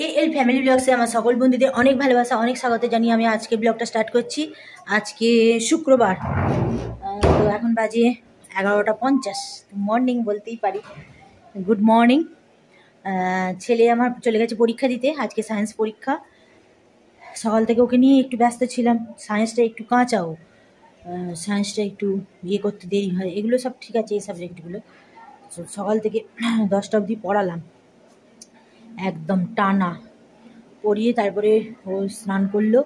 কে এল family ব্লগসে আমার সকল বন্ধুদের অনেক ভালোবাসা, অনেক স্বাগত জানিয়ে আমি আজকে ব্লগটা স্টার্ট করছি। আজকে শুক্রবার, তো এখন বাজে 11:50। মর্নিং বলতেই পারি, গুড মর্নিং। ছেলে আমার চলে গেছে পরীক্ষা দিতে, আজকে সায়েন্স পরীক্ষা। সকাল থেকে ওকে নিয়ে একটু ব্যস্ত ছিলাম। সায়েন্সটা একটু কাঁচাও, সায়েন্সটা একটু করতে দেরি হয়। এগুলো সব ঠিক আছে, এই সাবজেক্টগুলো সকাল থেকে 10টা অবধি পড়ালাম একদম টানা পরিয়ে। তারপরে ও স্নান করলো,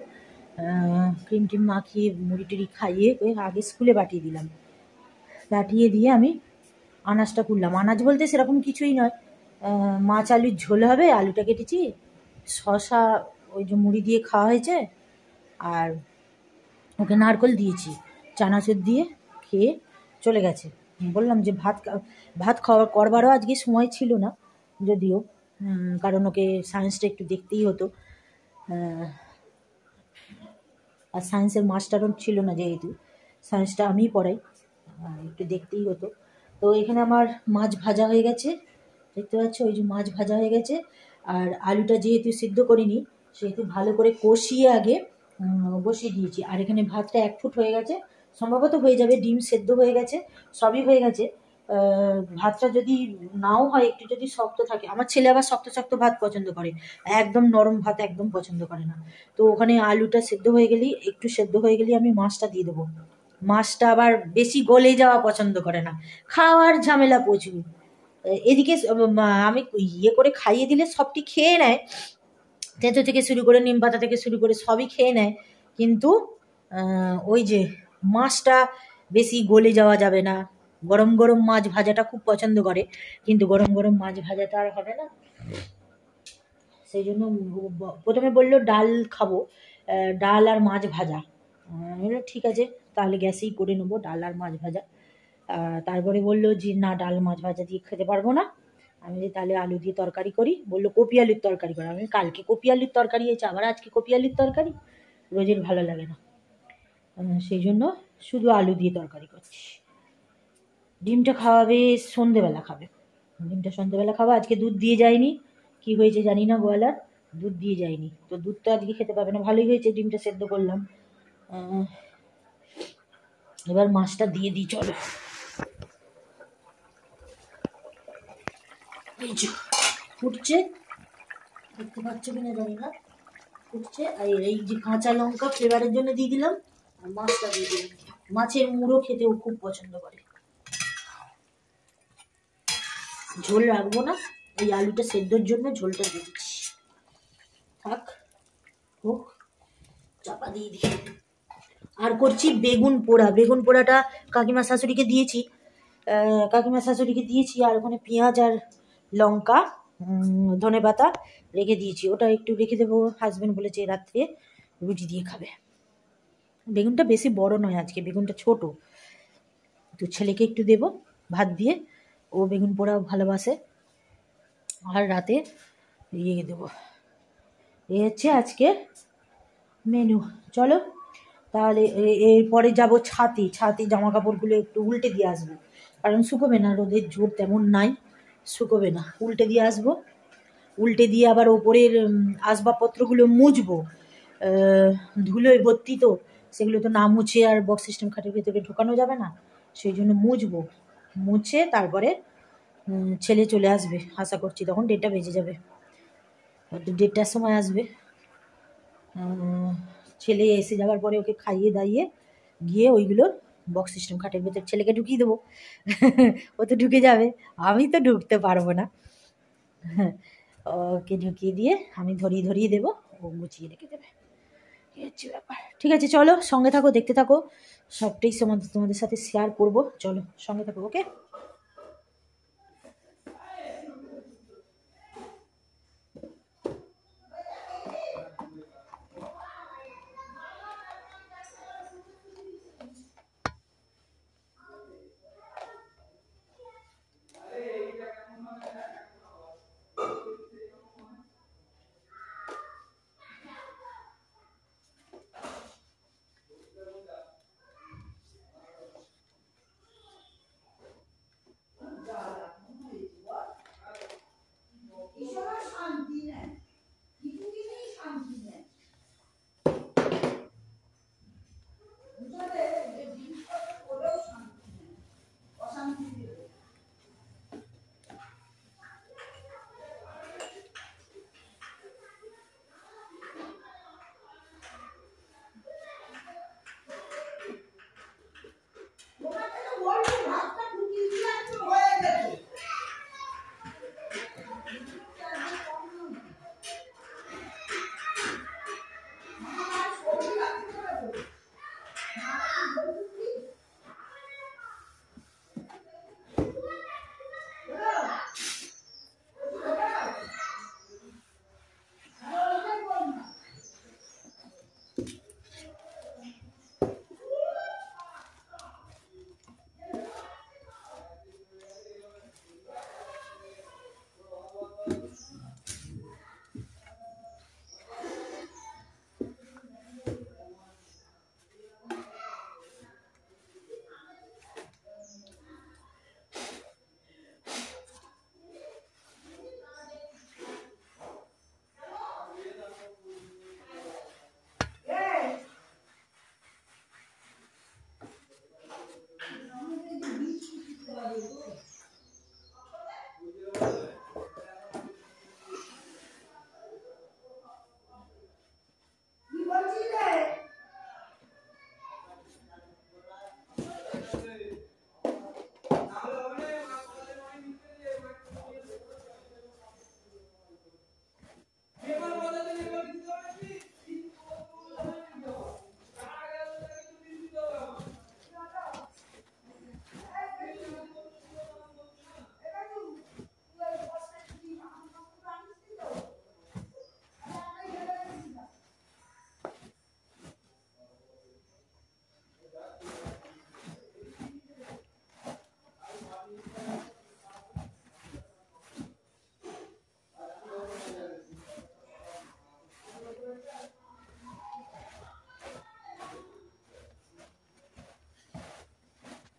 ক্রিম টিম মাখিয়ে মুড়ি টুড়ি খাইয়ে আগে স্কুলে পাঠিয়ে দিলাম। পাঠিয়ে দিয়ে আমি আনাজটা করলাম। আনাজ বলতে সেরকম কিছুই নয়, মাছ আলুর ঝোল হবে, আলুটা কেটেছি, শশা ওই যে মুড়ি দিয়ে খাওয়া হয়েছে, আর ওকে নারকল দিয়েছি, চানাচুর দিয়ে খেয়ে চলে গেছে। বললাম যে ভাত করবারও আজকে সময় ছিল না, যদিও কারণ ওকে সায়েন্সটা একটু দেখতেই হতো, আর সায়েন্সের মাস্টারও ছিল না, যেহেতু সায়েন্সটা আমিই পড়াই, একটু দেখতেই হতো। তো এখানে আমার মাছ ভাজা হয়ে গেছে, দেখতে পাচ্ছ ওই যে মাছ ভাজা হয়ে গেছে। আর আলুটা যেহেতু সিদ্ধ করিনি, সেহেতু ভালো করে কষিয়ে আগে বসিয়ে দিয়েছি। আর এখানে ভাতটা 1 ফুট হয়ে গেছে, সম্ভবত হয়ে যাবে, ডিম সেদ্ধ হয়ে গেছে, সবই হয়ে গেছে। ভাতটা যদি নাও হয়, একটু যদি শক্ত থাকে, আমার ছেলে আবার শক্ত শক্ত ভাত পছন্দ করে, একদম নরম ভাত একদম পছন্দ করে না। তো ওখানে আলুটা সেদ্ধ হয়ে গেলেই, একটু সেদ্ধ হয়ে গেলেই আমি মাছটা দিয়ে দেবো। মাছটা আবার বেশি গলে যাওয়া পছন্দ করে না, খাওয়ার ঝামেলা প্রচুর। এদিকে আমি করে খাইয়ে দিলে সবটি খেয়ে নেয়, তেঁতো থেকে শুরু করে নিম পাতা থেকে শুরু করে সবই খেয়ে নেয়, কিন্তু ওই যে মাছটা বেশি গলে যাওয়া যাবে না। গরম গরম মাছ ভাজাটা খুব পছন্দ করে, কিন্তু গরম গরম মাছ ভাজাটা আর হবে না। সেই জন্য প্রথমে বললো ডাল খাবো, ডাল আর মাছ ভাজা। ঠিক আছে, তাহলে গ্যাসেই করে নেবো ডাল আর মাছ ভাজা। তারপরে বললো যে না, ডাল মাছ ভাজা দিয়ে খেতে পারবো না। আমি যে তাহলে আলু দিয়ে তরকারি করি, বললো কপি আলুর তরকারি করো। আমি কালকে কপি আলুর তরকারি হয়েছে, আবার আজকে কপি আলুর তরকারি, রোজের ভালো লাগে না, সেই জন্য শুধু আলু দিয়ে তরকারি করছি। ডিমটা খাওয়াবে সন্ধেবেলা, খাবে ডিমটা সন্ধেবেলা খাওয়া। আজকে দুধ দিয়ে যায়নি, কি হয়েছে জানি না, গোয়ালার দুধ দিয়ে যায়নি, তো দুধ তো আজকে খেতে পাবে না। ভালোই হয়েছে, ডিমটা সেদ্ধ করলাম। এবার মাছটা দিয়ে দিই, চলো। ফুটছে, দেখতে পাচ্ছ কিনা জানি না, ফুটছে। আর এই যে কাঁচা লঙ্কা ফ্লেভারের জন্য দিয়ে দিলাম, আর মাছটা দিয়ে দিলাম। মাছের মুড়ো খেতেও খুব পছন্দ করে। ঝোল রাখবো না, এই আলুটা সেদ্ধর জন্য ঝোলটা দিয়ে দিচ্ছি, থাক হোক, চাপা দিয়ে দিই। আর করছি বেগুন পোড়া। বেগুন পোড়াটা কাকিমা শাশুড়িকে দিয়েছি, আর ওখানে পেঁয়াজ আর লঙ্কা, ধনে পাতা রেখে দিয়েছি। ওটা একটু রেখে দেবো, হাজবেন্ড বলেছে রাত্রে রুটি দিয়ে খাবে। বেগুনটা বেশি বড় নয় আজকে, বেগুনটা ছোট, তো ছেলেকে একটু দেবো ভাত দিয়ে, ও বেগুন পোড়াও ভালোবাসে। আর রাতে দেবো। এই হচ্ছে আজকে মেনু। চলো তাহলে এরপরে যাব ছাতি জামা কাপড়গুলো একটু উল্টে দিয়ে আসবো, কারণ শুকোবে না, রোদের জোর তেমন নাই, শুকোবে না। উল্টে দিয়ে আসবো, উল্টে দিয়ে আবার ওপরের আসবাবপত্রগুলো মুছবো, ধুলোয় ভর্তি, তো সেগুলো তো না মুছে আর বক্স সিস্টেম খাটের ভেতরে ঢোকানো যাবে না, সেই জন্য মুছবো। মুছে তারপরে ছেলে চলে আসবে, আশা করছি তখন 1:30 বেজে যাবে, 1:30টার সময় আসবে। ছেলে এসে যাওয়ার পরে ওকে খাইয়ে দাইয়ে গিয়ে ওইগুলো বক্স সিস্টেম খাটের ভেতর ছেলেকে ঢুকিয়ে দেবো। ও তো ঢুকে যাবে, আমি তো ঢুকতে পারবো না। ওকে ঢুকিয়ে দিয়ে আমি ধরিয়ে দেবো, ও গুছিয়ে রেখে দেবে, এই হচ্ছে ব্যাপার। ঠিক আছে, চলো সঙ্গে থাকো, দেখতে থাকো, সবটাই তোমাদের সাথে শেয়ার করবো। চলো সঙ্গে থাকো, ওকে।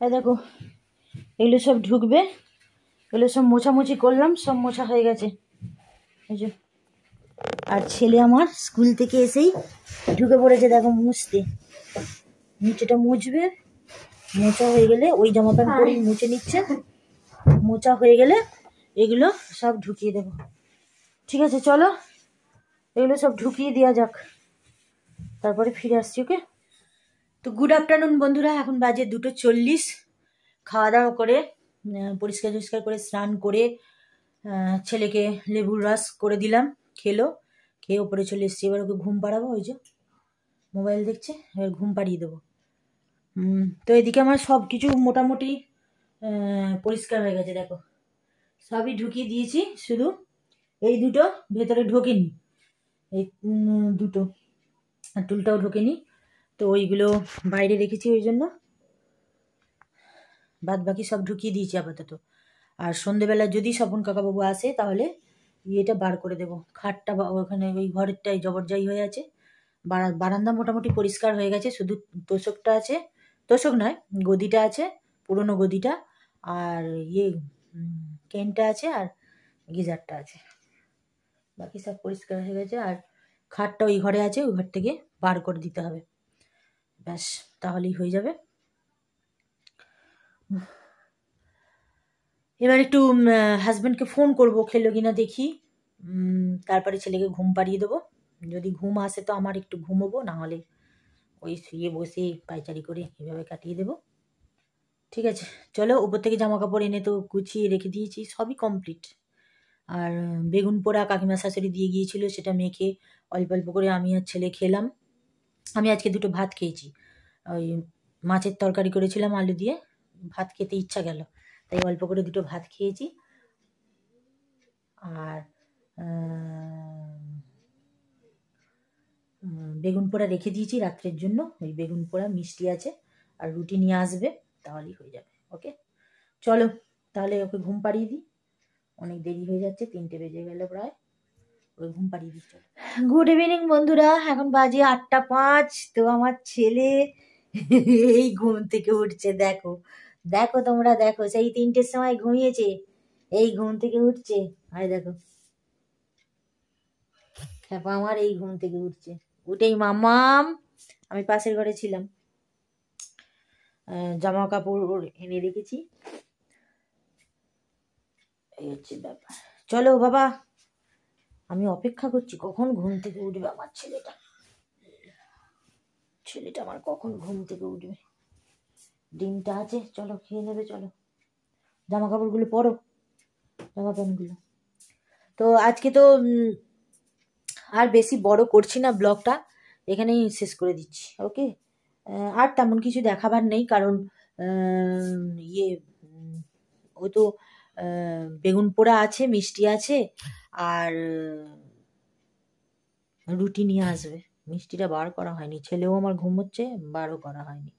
এই দেখো এগুলো সব ঢুকবে, এগুলো সব মোছামুছি করলাম, সব মোছা হয়ে গেছে এই যে। আর ছেলে আমার স্কুল থেকে এসেই ঢুকে পড়েছে দেখো মুছতে, নিচেটা মুছবে, মোছা হয়ে গেলে ওই জামা প্যান্ট পরেই মুছে নিচ্ছে, মোছা হয়ে গেলে এগুলো সব ঢুকিয়ে দেবো। ঠিক আছে চলো এগুলো সব ঢুকিয়ে দেওয়া যাক, তারপরে ফিরে আসছি। ওকে, তো গুড আফটারনুন বন্ধুরা, এখন বাজে 2:40। খাওয়া দাওয়া করে পরিষ্কার টরিষ্কার করে স্নান করে ছেলেকে লেবুর রস করে দিলাম, খেলো, খেয়ে ওপরে চলে এসছি। এবার ওকে ঘুম পাড়াবো, ওই যে মোবাইল দেখছে, এবার ঘুম পাড়িয়ে দেবো। তো এদিকে আমার সব কিছু মোটামুটি পরিষ্কার হয়ে গেছে দেখো, সবই ঢুকিয়ে দিয়েছি, শুধু এই দুটো ভেতরে ঢোকেনি, এই দুটো টুলটাও ঢোকেনি, তো ওইগুলো বাইরে রেখেছি, ওই জন্য বাদ বাকি সব ঢুকিয়ে দিয়েছি আপাতত। আর সন্ধেবেলা যদি স্বপন কাকাবাবু আসে তাহলে ইয়েটা বার করে দেবো, খাটটা ওখানে ওই ঘরেরটাই জবরজাই হয়ে আছে। বারান্দা মোটামুটি পরিষ্কার হয়ে গেছে, শুধু তোষকটা আছে, তোষক নয় গদিটা আছে, পুরনো গদিটা, আর ইয়ে কেনটা আছে, আর গিজারটা আছে, বাকি সব পরিষ্কার হয়ে গেছে। আর খাটটা ওই ঘরে আছে, ওই ঘর থেকে বার করে দিতে হবে, ব্যাস তাহলেই হয়ে যাবে। এবার একটু হাজব্যান্ডকে ফোন করব, খেলো কিনা দেখি, তারপরে ছেলেকে ঘুম পাড়িয়ে দেবো। যদি ঘুম আসে তো আমার একটু ঘুমোবো, না হলে ওই শুয়ে বসে পায়চারি করে এভাবে কাটিয়ে দেবো। ঠিক আছে চলো, উপর থেকে জামা কাপড় এনে তো গুছিয়ে রেখে দিয়েছি, সবই কমপ্লিট। আর বেগুন পোড়া কাকিমা শাশুড়ি দিয়ে গিয়েছিল, সেটা মেখে অল্প অল্প করে আমি আর ছেলে খেলাম। আমি আজকে দুটো ভাত খেয়েছি, ওই মাছের তরকারি করেছিলাম আলু দিয়ে, ভাত খেতে ইচ্ছা গেল তাই অল্প করে দুটো ভাত খেয়েছি। আর বেগুন পোড়া রেখে দিয়েছি রাত্রের জন্য, ওই বেগুন পোড়া মিষ্টি আছে, আর রুটি নিয়ে আসবে, তাহলেই হয়ে যাবে। ওকে চলো তাহলে ওকে ঘুম পাড়িয়ে দিই, অনেক দেরি হয়ে যাচ্ছে, 3টে বেজে গেল প্রায়, ওকে ঘুম পাড়িয়ে দিই। চলো, গুড ইভিনিং বন্ধুরা, এখন বাজে 8:05। তো আমার ছেলে এই ঘুম থেকে উঠছে, দেখো দেখো তোমরা দেখো, সেই 3টের সময় ঘুমিয়েছে, এই ঘুম থেকে উঠছে, আর দেখো খ্যাপা আমার এই ঘুম থেকে উঠছে, উঠেই মামাম, আমি পাশের ঘরে ছিলাম, জামা কাপড় এনে রেখেছি, এই হচ্ছে ব্যাপার। চলো বাবা, আমি অপেক্ষা করছি কখন ঘুম থেকে উঠবে আমার ছেলেটা, ছেলেটা আমার কখন ঘুম থেকে উঠবে। ডিমটা আছে, চলো খেয়ে নেবে, চলো জামা কাপড়গুলো পরো, জামা প্যান্টগুলো। তো আজকে তো আর বেশি বড় করছি না ব্লগটা, এখানেই শেষ করে দিচ্ছি। ওকে, আর তেমন কিছু দেখাবার নেই, কারণ ইয়ে ও তো বেগুন পোড়া আছে, মিষ্টি আছে, আর রুটি নিয়ে আসবে, মিষ্টিটা বার করা হয়নি, ছেলেও আমার ঘুমোচ্ছে, বারও করা হয়নি।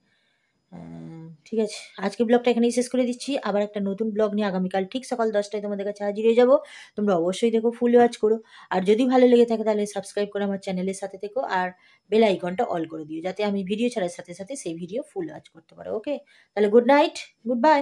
ঠিক আছে, আজকে ব্লগটা এখানেই শেষ করে দিচ্ছি, আবার একটা নতুন ব্লগ নিয়ে আগামীকাল ঠিক সকাল 10টায় তোমাদের কাছে হাজির হয়ে যাবো। তোমরা অবশ্যই দেখো, ফুল ওয়াচ করো, আর যদি ভালো লেগে থাকে তাহলে সাবস্ক্রাইব করে আমার চ্যানেলের সাথে থেকো, আর বেল আইকনটা অল করে দিও, যাতে আমি ভিডিও ছাড়ার সাথে সাথে সেই ভিডিও ফুল ওয়াচ করতে পারো। ওকে, তাহলে গুড নাইট, গুড বাই।